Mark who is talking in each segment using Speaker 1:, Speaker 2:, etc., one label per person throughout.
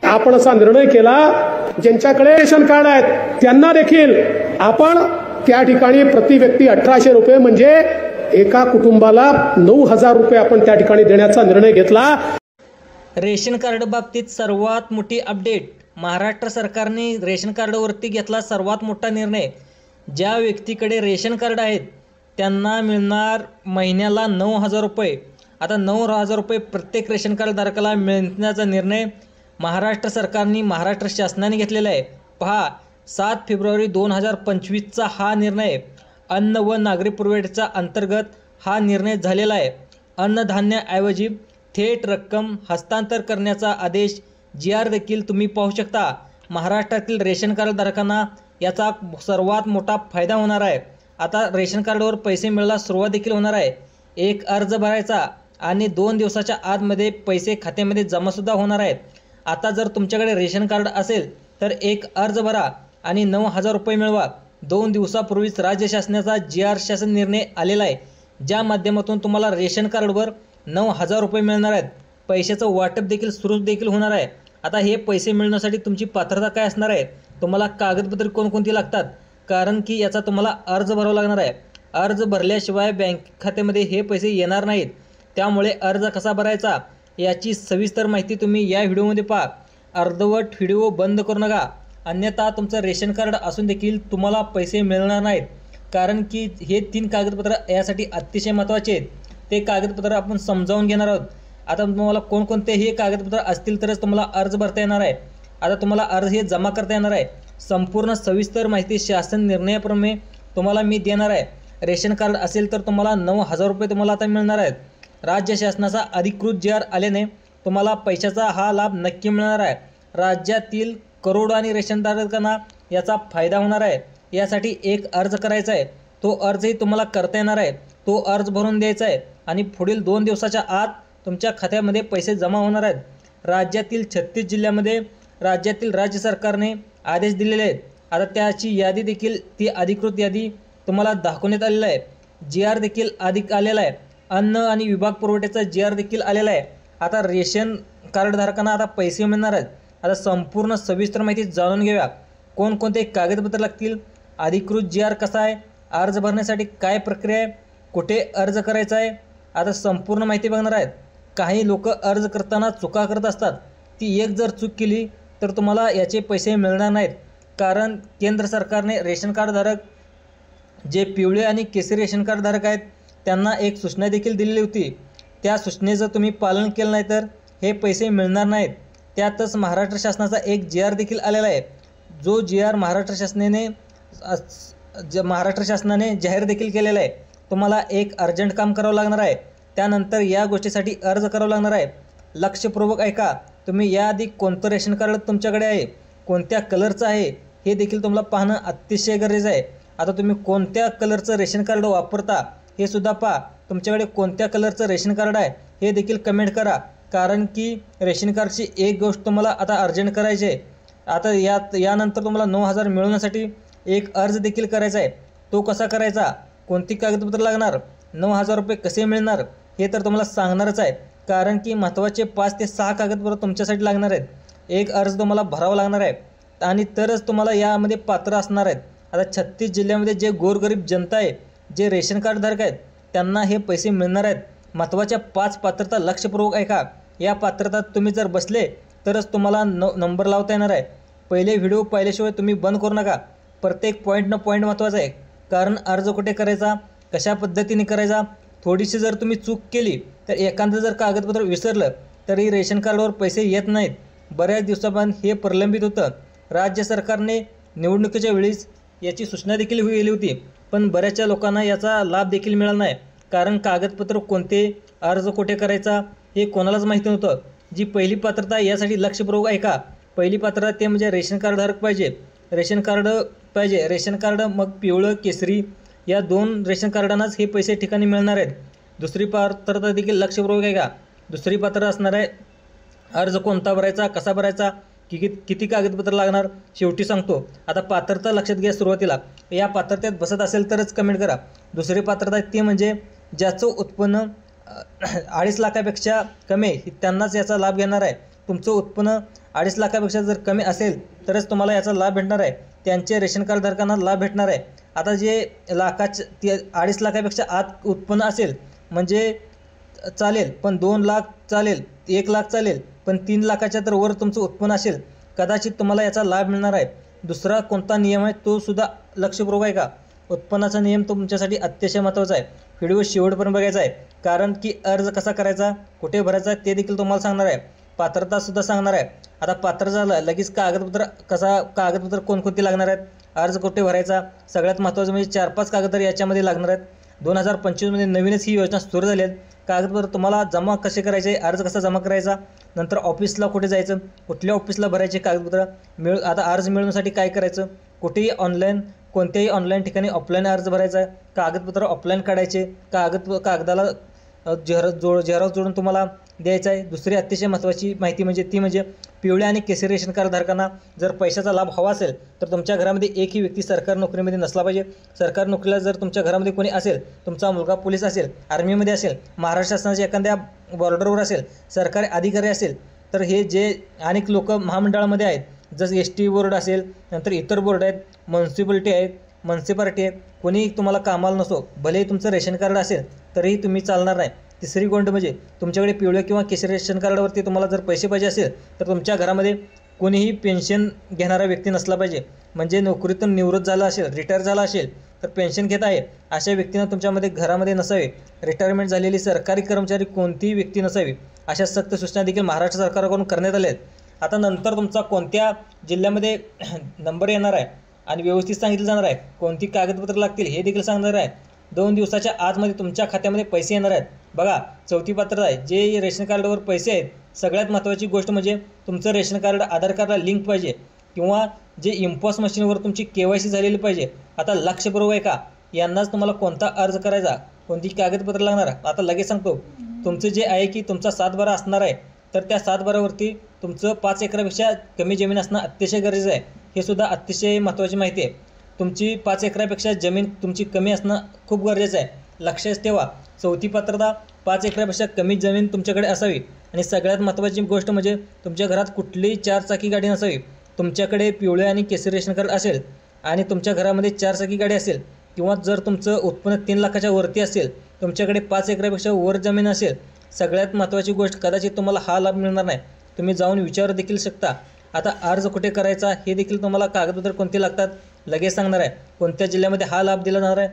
Speaker 1: आपण असा निर्णय केला, ज्यांच्याकडे रेशन कार्ड आहेत त्यांना देखील आपण त्या ठिकाणी प्रति व्यक्ती 1800 रुपये म्हणजे एका कुटुंबाला 9000 रुपये आपण त्या ठिकाणी देण्याचा निर्णय घेतला।
Speaker 2: रेशन कार्ड बाबतीत सर्वात मोठी अपडेट, महाराष्ट्र सरकारने रेशन कार्डवरती घेतला सर्वात मोठा निर्णय। ज्या व्यक्तीकडे रेशन कार्ड आहेत त्यांना मिळणार महिन्याला 9000 रुपये। आता 9000 रुपये प्रत्येक रेशन कार्ड धारकाला मिळण्याचा निर्णय महाराष्ट्र सरकारने, महाराष्ट्र शासनाने घेतलेला आहे। पहा, 7 फेब्रुवारी 2025चा हा निर्णय अन्न व नागरी पुरवठ्याच्या अंतर्गत हा निर्णय झालेला आहे। अन्नधान्याऐवजी थेट रक्कम हस्तांतर करण्याचा आदेश GR देखील तुम्ही पाहू शकता। महाराष्ट्रातील रेशन कार्ड धारकांना याचा सर्वात मोठा फायदा होणार आहे। आता रेशन कार्डवर पैसे मिळायला सुरुवात देखील होणार आहे। एक अर्ज भरायचा आणि 2 दिवसाच्या आतमध्ये पैसे खात्यामध्ये जमासुद्धा होणार आहेत। आता जर तुमच्याकडे रेशन कार्ड असेल तर एक अर्ज भरा आणि 9000 रुपये मिळवा। 2 दिवसापूर्वीच राज्य शासनाचा GR शासन निर्णय आलेला आहे, ज्या माध्यमातून तुम्हाला रेशन कार्डवर 9000 रुपये मिळणार आहेत। पैशाचं वाटप देखील सुरू देखील होणार आहे। आता हे पैसे मिळण्यासाठी तुमची पात्रता काय असणार आहे, तुम्हाला कागदपत्रे कोणकोणती लागतात, कारण की याचा तुम्हाला अर्ज भरावा लागणार आहे। अर्ज भरल्याशिवाय बँक खात्यामध्ये हे पैसे येणार नाहीत। त्यामुळे अर्ज कसा भरायचा याची सविस्तर माहिती तुम्ही या व्हिडिओमध्ये पहा। अर्धवट व्हिडिओ बंद करू नका, अन्यथा तुमचं रेशन कार्ड असून देखील तुम्हाला पैसे मिळणार नाहीत, कारण की हे 3 कागदपत्र यासाठी अतिशय महत्त्वाचे आहेत। ते कागदपत्र आपण समजावून घेणार आहोत। आता तुम्हाला कोणकोणते हे कागदपत्र असतील तरच तुम्हाला अर्ज भरता येणार आहे। आता तुम्हाला अर्ज हे जमा करता येणार आहे। संपूर्ण सविस्तर माहिती शासन निर्णयाप्रमाणे तुम्हाला मी देणार आहे। रेशन कार्ड असेल तर तुम्हाला 9000 रुपये तुम्हाला आता मिळणार आहेत। राज्य शासनाचा अधिकृत GR आल्याने तुम्हाला पैशाचा हा लाभ नक्की मिळणार आहे। राज्यातील करोडो आणि रेशनधारकांना याचा फायदा होणार आहे। यासाठी एक अर्ज करायचा आहे, तो अर्जही तुम्हाला करता येणार आहे। तो अर्ज भरून द्यायचा आहे आणि पुढील 2 दिवसाच्या आत तुमच्या खात्यामध्ये पैसे जमा होणार आहेत। राज्यातील 36 जिल्ह्यामध्ये राज्यातील राज्य सरकारने आदेश दिलेले आहेत। आता त्याची यादी देखील, ती अधिकृत यादी तुम्हाला दाखवण्यात आलेला आहे। GR देखील अधिक आलेला आहे। अन्न आणि विभाग पुरवठ्याचा GR देखील आलेला आहे। आता रेशन कार्ड धारकांना आता पैसे मिळणार आहेत। आता संपूर्ण सविस्तर माहिती जाणून घेऊया। कोणकोणते कागदपत्र लागतील, अधिकृत GR कसा आहे, अर्ज भरण्यासाठी काय प्रक्रिया आहे, कुठे अर्ज करायचा आहे, आता संपूर्ण माहिती बघणार आहेत। काही लोक अर्ज करताना चुका करत असतात, ती एक जर चूक केली तर तुम्हाला याचे पैसे मिळणार नाहीत, कारण केंद्र सरकारने रेशन कार्ड धारक जे पिवळे आणि केसरी रेशन कार्ड धारक आहेत त्यांना एक सूचना देखील दिलेली होती। त्या सूचनेचं तुम्ही पालन केलं नाही तर हे पैसे मिळणार नाहीत। त्यातच महाराष्ट्र शासनाचा एक GR देखील आलेला आहे, जो GR महाराष्ट्र शासनाने जाहीर देखील केलेला आहे। तुम्हाला एक अर्जंट काम करावं लागणार आहे, त्यानंतर या गोष्टीसाठी अर्ज करावा लागणार आहे। लक्षपूर्वक ऐका, तुम्ही याआधी कोणतं रेशन कार्ड तुमच्याकडे आहे, कोणत्या कलरचं आहे हे देखील तुम्हाला पाहणं अतिशय गरजेचं आहे। आता तुम्ही कोणत्या कलरचं रेशन कार्ड वापरता हे सुद्धा पहा। तुमच्याकडे कोणत्या कलरचं रेशन कार्ड आहे हे देखील कमेंट करा, कारण की रेशन कार्डची एक गोष्ट तुम्हाला आता अर्जंट करायची आहे। आता यानंतर तुम्हाला 9000 मिळवण्यासाठी एक अर्ज देखील करायचा आहे। तो कसा करायचा, कोणती कागदपत्र लागणार, 9000 रुपये कसे मिळणार हे तर तुम्हाला सांगणारच आहे, कारण की महत्त्वाचे 5 ते 6 कागदपत्र तुमच्यासाठी लागणार आहेत। एक अर्ज तुम्हाला भरावा लागणार आहे आणि तरच तुम्हाला यामध्ये पात्र असणार आहेत। आता 36 जिल्ह्यामध्ये जे गोरगरीब जनता आहे, जे रेशन कार्ड धारक आहेत त्यांना हे पैसे मिळणार आहेत। महत्त्वाच्या 5 पात्रता लक्षपूर्वक ऐका। या पात्रतात तुम्ही जर बसले तरच तुम्हाला नंबर लावता येणार आहे। पहिले व्हिडिओ पाहिल्याशिवाय तुम्ही बंद करू नका, प्रत्येक पॉईंट महत्त्वाचा आहे, कारण अर्ज कुठे करायचा, कशा पद्धतीने करायचा, थोडीशी जर तुम्ही चूक केली तर एखादं जर कागदपत्र विसरलं तरी रेशन कार्डवर पैसे येत नाहीत। बऱ्याच दिवसांपासून हे प्रलंबित होतं। राज्य सरकारने निवडणुकीच्या वेळीच याची सूचना देखील केली होती, पण बऱ्याचशा लोकांना याचा लाभ देखील मिळाला नाही, कारण कागदपत्र कोणते, अर्ज कुठे करायचा हे कोणालाच माहिती नव्हतं। जी पहिली पात्रता यासाठी लक्षपूर्वक ऐका। पहिली पात्रता ते म्हणजे रेशन कार्ड धारक पाहिजे, रेशन कार्ड मग पिवळं केसरी या 2 रेशन कार्डांनाच हे पैसे ठिकाणी मिळणार आहेत। दुसरी पात्रता देखील लक्षपूर्वक ऐका। दुसरी पात्रता असणार आहे अर्ज कोणता भरायचा, कसा भरायचा, किती कागदपत्र लागणार शेवटी सांगतो। आता पात्रता लक्षात घ्या सुरुवातीला, या पात्रतेत बसत असेल तरच कमेंट करा। दुसरी पात्रता ते म्हणजे ज्याचं उत्पन्न 2.5 लाखापेक्षा कमी त्यांनाच याचा लाभ घेणार आहे। तुमचं उत्पन्न 2.5 लाखापेक्षा जर कमी असेल तरच तुम्हाला याचा लाभ भेटणार आहे. त्यांचे रेशन कार्ड धारकांना लाभ भेटणार आहे. आता जे 2.5 लाखापेक्षा आत उत्पन्न असेल म्हणजे चालेल, पण 2 लाख चालेल, 1 लाख चालेल, पण 3 लाखाच्या तर वर तुमचं उत्पन्न असेल कदाचित तुम्हाला याचा लाभ मिळणार आहे. दुसरा कोणता नियम आहे तो सुद्धा लक्षपूर्वक आहे का? उत्पन्नाचा नियम तुमच्यासाठी अतिशय महत्त्वाचा आहे. व्हिडिओ शेवटपर्यंत बघायचा आहे, कारण की अर्ज कसा करायचा, कुठे भरायचा ते देखील तुम्हाला सांगणार आहे. पात्रतासुद्धा सांगणार आहे. आता पात्र झालं लगेच कागदपत्र कोणकोणती लागणार आहेत, अर्ज कुठे भरायचा, सगळ्यात महत्त्वाचं म्हणजे 4-5 कागदपत्र याच्यामध्ये लागणार आहेत. 2025मध्ये नवीनच ही योजना सुरू झाली आहे. कागदपत्र तुम्हाला जमा कसे करायचे, अर्ज कसा जमा करायचा, नंतर ऑफिसला कुठे जायचं, कुठल्या ऑफिसला भरायचे कागदपत्र आता अर्ज मिळवण्यासाठी काय करायचं, कुठेही ऑनलाईन कोणत्याही ऑनलाईन ठिकाणी ऑफलाईन अर्ज भरायचा आहे, कागदपत्र ऑफलाईन काढायचे, कागदाला झेरॉक्स जोडून तुम्हाला द्यायचा आहे. दुसरी अतिशय महत्त्वाची माहिती म्हणजे पिवळ्या आणि केसरी रेशन कार्ड धारकांना जर पैशाचा लाभ हवा असेल तर तुमच्या घरामध्ये एकही व्यक्ती सरकारी नोकरीमध्ये नसला पाहिजे. सरकारी नोकरीला जर तुमच्या घरामध्ये कोणी असेल, तुमचा मुलगा पोलीस असेल, आर्मीमध्ये असेल, महाराष्ट्र शासनाच्या एखाद्या बॉर्डरवर असेल, सरकारी अधिकारी असेल, तर हे जे अनेक लोक महामंडळामध्ये आहेत, जसं ST बोर्ड असेल, नंतर इतर बोर्ड आहेत, म्युन्सिपाल्टी आहे, कोणी तुम्हाला कामाला नसो, भलेही तुमचं रेशन कार्ड असेल तरीही तुम्ही चालणार नाही. तिसरी गोष्ट म्हणजे तुमच्याकडे पिवळ्या किंवा केसरी रेशन कार्डावरती तुम्हाला जर पैसे पाहिजे असेल तर तुमच्या घरामध्ये कोणीही पेन्शन घेणारा व्यक्ती नसला पाहिजे. म्हणजे नोकरीतून निवृत्त झाला असेल, रिटायर झाला असेल तर पेन्शन घेत आहे अशा व्यक्तीनं तुमच्यामध्ये घरामध्ये नसावे. रिटायरमेंट झालेली सरकारी कर्मचारी कोणतीही व्यक्ती नसावी. अशा सक्त सूचना देखील महाराष्ट्र सरकारकडून करण्यात आल्या आहेत. आता नंतर तुमचा कोणत्या जिल्ह्यामध्ये नंबर येणार आहे आणि व्यवस्थित सांगितलं जाणार आहे, कोणती कागदपत्र लागतील हे देखील सांगणार आहे. 2 दिवसाच्या आतमध्ये तुमच्या खात्यामध्ये पैसे येणार आहेत. बघा, चौथी पात्रता आहे, जे रेशन कार्डवर पैसे आहेत. सगळ्यात महत्त्वाची गोष्ट म्हणजे तुमचं रेशन कार्ड आधार कार्डला लिंक पाहिजे किंवा जे इम्पॉस मशीनवर तुमची KYC झालेली पाहिजे. आता लक्षपूर्वक आहे का, यांनाच तुम्हाला कोणता अर्ज करायचा, कोणती कागदपत्र लागणार. आता लगेच सांगतो, तुमचं जे आहे की तुमचा 7/12 असणार आहे तर त्या 7/12वरती तुमचं 5 एकरापेक्षा कमी जमीन असणं अतिशय गरजेचं आहे. हे सुद्धा अतिशय महत्त्वाची माहिती आहे. तुमची 5 एकरापेक्षा जमीन तुमची कमी असणं खूप गरजेचं आहे. लक्षात ठेवा, चौथी पात्रता 5 एकरापेक्षा कमी जमीन तुमच्याकडे असावी. आणि सगळ्यात महत्त्वाची गोष्ट म्हणजे तुमच्या घरात कुठलीही 4 चाकी गाडी नसावी. तुमच्याकडे पिवळे आणि केसरी रेशन कार्ड असेल आणि तुमच्या घरामध्ये 4 चाकी गाडी असेल किंवा जर तुमचं उत्पन्न 3 लाखाच्या वरती असेल, तुमच्याकडे 5 एकरापेक्षा वर जमीन असेल, सगळ्यात महत्त्वाची गोष्ट कदाचित तुम्हाला हा लाभ मिळणार नाही. तुम्ही जाऊन विचारू देखील शकता. आता अर्ज कुठे करायचा हे देखील तुम्हाला कागदपत्र कोणते लागतात लगेच सांगणार आहे. कोणत्या जिल्ह्यामध्ये हा लाभ दिला जाणार आहे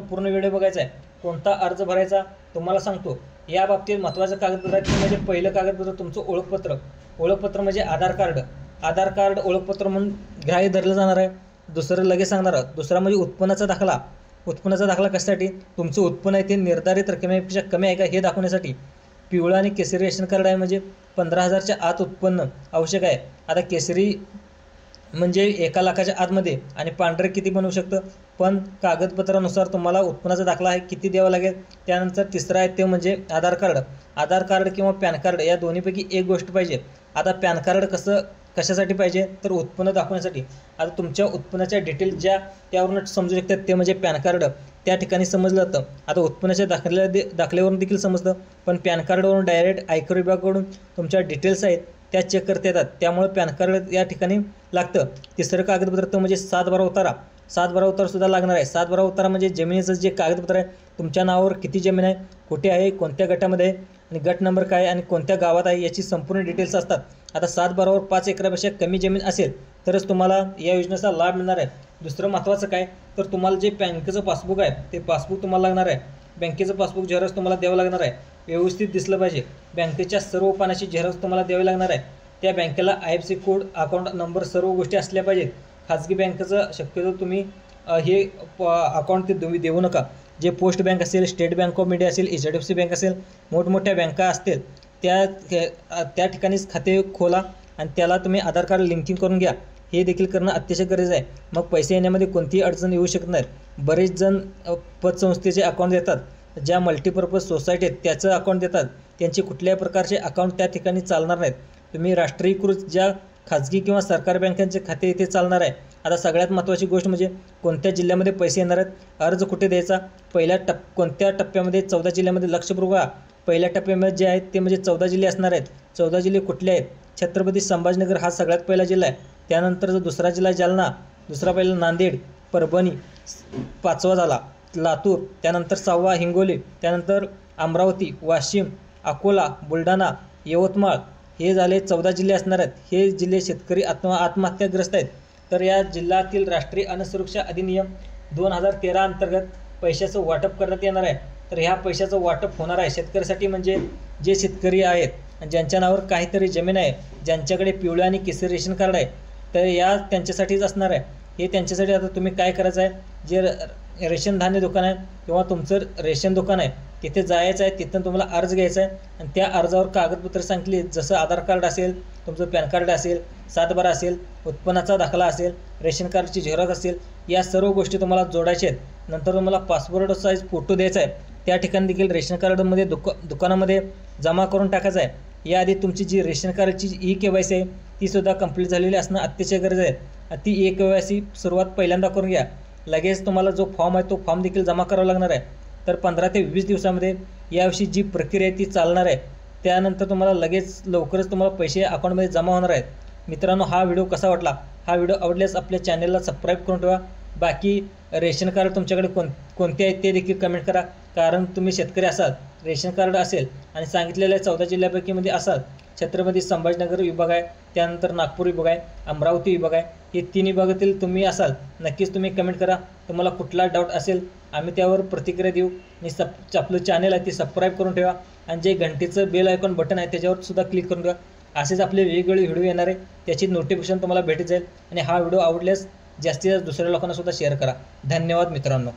Speaker 2: पूर्ण व्हिडिओ बघायचा आहे. कोणता अर्ज भरायचा तुम्हाला सांगतो. या बाबतीत महत्त्वाचं कागदपत्र आहे म्हणजे पहिलं कागदपत्र तुमचं ओळखपत्र म्हणजे आधार कार्ड ओळखपत्र म्हणून ग्राह्य धरलं जाणार आहे. दुसरं लगेच सांगणार आहोत. दुसरा म्हणजे उत्पन्नाचा दाखला कशासाठी, तुमचं उत्पन्न आहे ते निर्धारित रकमेपेक्षा कमी आहे का हे दाखवण्यासाठी. पिवळा आणि केसरी रेशन कार्ड आहे म्हणजे 15,000च्या आत उत्पन्न आवश्यक आहे. आता केसरी म्हणजे 1 लाखाच्या आतमध्ये आणि पांढरे किती बनवू शकतं, पण कागदपत्रानुसार तुम्हाला उत्पन्नाचा दाखला आहे किती द्यावा लागेल. त्यानंतर तिसरा आहे ते म्हणजे आधार कार्ड किंवा पॅन कार्ड या दोन्हीपैकी एक गोष्ट पाहिजे. आता पॅन कार्ड कशासाठी पाहिजे तर उत्पन्न दाखवण्यासाठी. आता तुमच्या उत्पन्नाच्या डिटेल ज्या त्यावरून समजू शकतात ते म्हणजे पॅन कार्ड त्या ठिकाणी समजलं जातं. आता उत्पन्नाच्या दाखल्यावरून देखील समजतं, पण पॅन कार्डवरून डायरेक्ट आयकर विभागाकडून तुमच्या डिटेल्स आहेत त्या चेक करता येतात. त्यामुळे पॅन कार्ड या ठिकाणी लागतं. तिसरं कागदपत्र तर म्हणजे 7/12 उतारा. 7/12 उतारासुद्धा लागणार आहे. 7/12 उतारा म्हणजे जमिनीचं जे कागदपत्र आहे, तुमच्या नावावर किती जमीन आहे, कुठे आहे, कोणत्या गटामध्ये आहे आणि गट नंबर काय आहे आणि कोणत्या गावात आहे याची संपूर्ण डिटेल्स असतात. आता 7/12वर 5 एकरापेक्षा कमी जमीन असेल तरच तुम्हाला या योजनेचा लाभ मिळणार आहे. दुसरं महत्त्वाचं काय तर तुम्हाला जे बँकेचं पासबुक आहे ते पासबुक तुम्हाला लागणार आहे. बँकेचं पासबुक झेरॉक्स तुम्हाला द्यावं लागणार आहे. व्यवस्थित दिसलं पाहिजे. बँकेच्या सर्व पानाची झेरॉक्स तुम्हाला द्यावी लागणार आहे. त्या बँकेला IFSC कोड, अकाउंट नंबर सर्व गोष्टी असल्या पाहिजेत. खाजगी बँकेचं शक्यतो तुम्ही हे अकाउंट ते देऊ नका. जे पोस्ट बँक असेल, स्टेट बँक ऑफ इंडिया असेल, HDFC बँक असेल, मोठमोठ्या बँका असतील त्या ठिकाणीच खाते खोला आणि त्याला तुम्ही आधार कार्ड लिंकिंग करून घ्या. हे देखील करणं अतिशय गरजेचं आहे. मग पैसे येण्यामध्ये कोणतीही अडचण येऊ शकत नाही. बरेच जण पतसंस्थेचे अकाउंट देतात, ज्या मल्टीपर्पज सोसायटी आहेत त्याचं अकाउंट देतात. त्यांचे कुठल्याही प्रकारचे अकाउंट त्या ठिकाणी चालणार नाहीत. तुम्ही राष्ट्रीयकृत ज्या खाजगी किंवा सरकारी बँकांचे खाते इथे चालणार आहे. आता सगळ्यात महत्त्वाची गोष्ट म्हणजे कोणत्या जिल्ह्यामध्ये पैसे येणार आहेत, अर्ज कुठे द्यायचा, कोणत्या टप्प्यामध्ये, 14 जिल्ह्यामध्ये लक्षपूर्वक पहिल्या टप्प्यामध्ये जे आहेत ते म्हणजे 14 जिल्हे असणार आहेत. 14 जिल्हे कुठले आहेत? छत्रपती संभाजीनगर हा सगळ्यात पहिला जिल्हा आहे. त्यानंतर जो दुसरा जिल्हा जालना, दुसरा पहिला नांदेड, परभणी, 5वा झाला लातूर, त्यानंतर 6वा हिंगोली, त्यानंतर अमरावती, वाशिम, अकोला, बुलढाणा, यवतमाळ हे झाले 14 जिल्हे असणार आहेत. हे जिल्हे शेतकरी आत्महत्याग्रस्त आहेत. तर या जिल्ह्यातील राष्ट्रीय अन्न सुरक्षा अधिनियम 2013 अंतर्गत पैशाचं वाटप करण्यात येणार आहे. तर ह्या पैशाचं वाटप होणार आहे शेतकऱ्यासाठी, म्हणजे जे शेतकरी आहेत ज्यांच्या नावावर काहीतरी जमीन आहे, ज्यांच्याकडे पिवळं आणि केसरी रेशन कार्ड आहे, तर या त्यांच्यासाठीच असणार आहे. हे त्यांच्यासाठी आता तुम्ही काय करायचं आहे, जे रेशन धान्य दुकान आहे किंवा तुमचं रेशन दुकान आहे तिथे जायचं आहे. तिथून तुम्हाला अर्ज घ्यायचा आहे आणि त्या अर्जावर कागदपत्र सांगितली, जसं आधार कार्ड असेल, तुमचं पॅन कार्ड असेल, 7/12 असेल, उत्पन्नाचा दाखला असेल, रेशन कार्डची झेरॉक्स असेल, या सर्व गोष्टी तुम्हाला जोडायच्या आहेत. नंतर तुम्हाला पासपोर्ट साईज फोटो द्यायचा आहे. त्या ठिकाणी देखील रेशन कार्डमध्ये दुकानामध्ये जमा करून टाकायचं आहे. याआधी तुमची जी रेशन कार्डची EKYC आहे तीसुद्धा कंप्लीट झालेली असणं अतिशय गरज आहे. ती EKYC सुरुवात पहिल्यांदा करून घ्या. लगेच तुम्हाला जो फॉर्म आहे तो फॉर्म देखील जमा करावा लागणार आहे. तर 15 ते 20 दिवसामध्ये याविषयी जी प्रक्रिया आहे ती चालणार आहे. त्यानंतर तुम्हाला लगेच लवकरच तुम्हाला पैसे अकाउंटमध्ये जमा होणार आहेत. मित्रांनो, हा व्हिडिओ कसा वाटला? हा व्हिडिओ आवडल्यास आपल्या चॅनलला सबस्क्राईब करून ठेवा. बाकी रेशन कार्ड तुमच्याकडे कोणते आहेत ते देखील कमेंट करा. कारण तुम्ही शेतकरी असाल, रेशन कार्ड असेल आणि सांगितलेल्या 14 जिल्ह्यापैकीमध्ये असाल, छत्रपती संभाजीनगर विभाग आहे, त्यानंतर नागपूर विभाग आहे, अमरावती विभाग आहे, हे 3 विभागातील तुम्ही असाल, नक्कीच तुम्ही कमेंट करा. तुम्हाला कुठला डाऊट असेल आम्ही त्यावर प्रतिक्रिया देऊ. आणि आपलं चॅनल आहे ते सबस्क्राईब करून ठेवा आणि जे घंटीचं बेल आयकॉन बटन आहे त्याच्यावर सुद्धा क्लिक करून ठेवा. असेच आपले वेगवेगळे व्हिडिओ येणार आहे, त्याची नोटिफिकेशन तुम्हाला भेटत जाईल. आणि हा व्हिडिओ आवडल्यास जास्तीत जास्त दुसऱ्या लोकांना सुद्धा शेअर करा. धन्यवाद मित्रांनो.